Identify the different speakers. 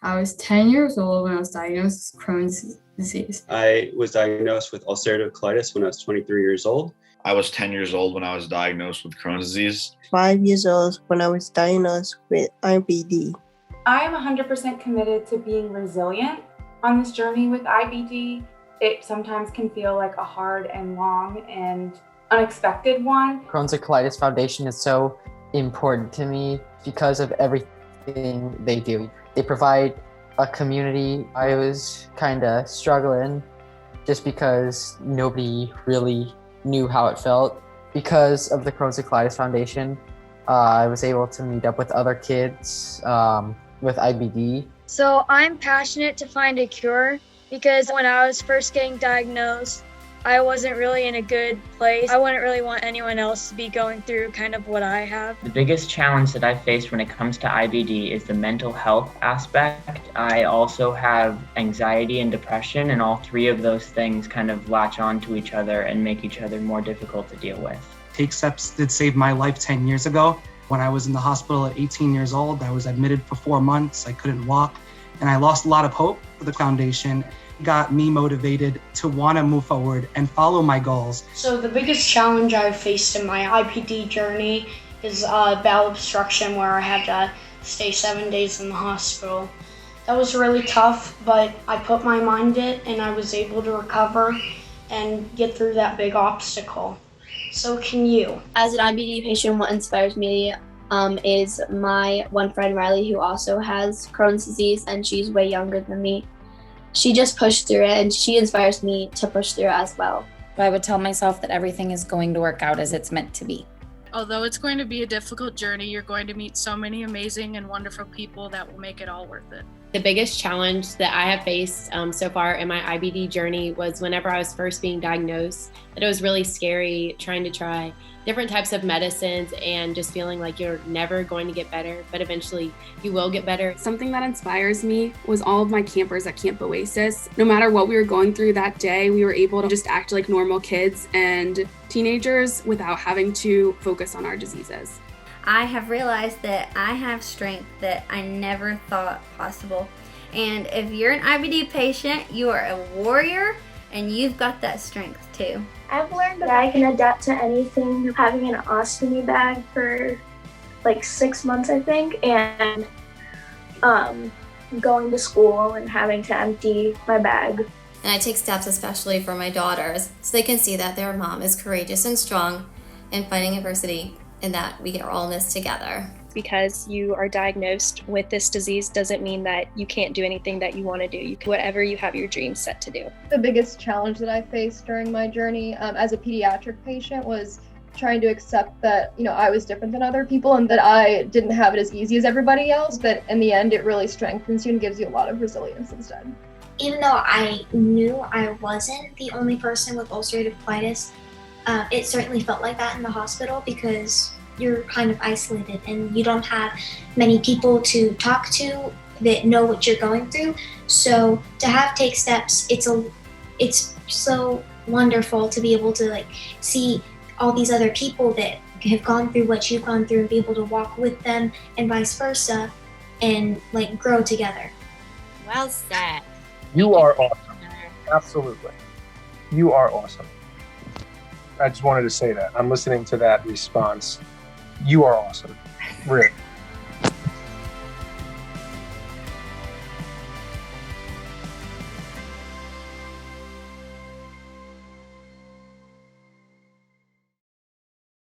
Speaker 1: I was 10 years old when I was diagnosed with Crohn's disease.
Speaker 2: I was diagnosed with ulcerative colitis when I was 23 years old.
Speaker 3: I was 10 years old when I was diagnosed with Crohn's disease.
Speaker 4: 5 years old when I was diagnosed with IBD.
Speaker 5: I am 100% committed to being resilient on this journey with IBD. It sometimes can feel like a hard and long and unexpected one.
Speaker 6: Crohn's Colitis Foundation is so important to me because of everything they do. They provide a community. I was kind of struggling just because nobody really knew how it felt. Because of the Crohn's Colitis Foundation, I was able to meet up with other kids with IBD.
Speaker 7: So I'm passionate to find a cure because when I was first getting diagnosed, I wasn't really in a good place. I wouldn't really want anyone else to be going through kind of what I have.
Speaker 8: The biggest challenge that I faced when it comes to IBD is the mental health aspect. I also have anxiety and depression, and all three of those things kind of latch onto each other and make each other more difficult to deal with.
Speaker 9: Take Steps did save my life 10 years ago. When I was in the hospital at 18 years old, I was admitted for 4 months. I couldn't walk, and I lost a lot of hope for the foundation. Got me motivated to want to move forward and follow my goals.
Speaker 10: So the biggest challenge I've faced in my IBD journey is bowel obstruction, where I had to stay 7 days in the hospital. That was really tough, but I put my mind in it and I was able to recover and get through that big obstacle. So can you.
Speaker 11: As an IBD patient, what inspires me is my one friend Riley, who also has Crohn's disease, and she's way younger than me. She just pushed through it, and she inspires me to push through it as well.
Speaker 12: I would tell myself that everything is going to work out as it's meant to be.
Speaker 13: Although it's going to be a difficult journey, you're going to meet so many amazing and wonderful people that will make it all worth it.
Speaker 14: The biggest challenge that I have faced so far in my IBD journey was whenever I was first being diagnosed, that it was really scary trying to try different types of medicines and just feeling like you're never going to get better, but eventually you will get better.
Speaker 15: Something that inspires me was all of my campers at Camp Oasis. No matter what we were going through that day, we were able to just act like normal kids and teenagers without having to focus on our diseases.
Speaker 16: I have realized that I have strength that I never thought possible. And if you're an IBD patient, you are a warrior and you've got that strength too.
Speaker 17: I've learned that I can adapt to anything. Having an ostomy bag for like 6 months, I think, and going to school and having to empty my bag.
Speaker 18: And I take steps especially for my daughters so they can see that their mom is courageous and strong in fighting adversity and that we are all in this together.
Speaker 19: Because you are diagnosed with this disease doesn't mean that you can't do anything that you want to do. Whatever you have your dreams set to do.
Speaker 20: The biggest challenge that I faced during my journey as a pediatric patient was trying to accept that, I was different than other people and that I didn't have it as easy as everybody else, but in the end, it really strengthens you and gives you a lot of resilience instead.
Speaker 7: Even though I knew I wasn't the only person with ulcerative colitis, it certainly felt like that in the hospital because you're kind of isolated and you don't have many people to talk to that know what you're going through. So to have Take Steps, it's so wonderful to be able to see all these other people that have gone through what you've gone through and be able to walk with them and vice versa and grow together.
Speaker 18: Well said.
Speaker 5: You are awesome. Absolutely. You are awesome. I just wanted to say that. I'm listening to that response. You are awesome. Really.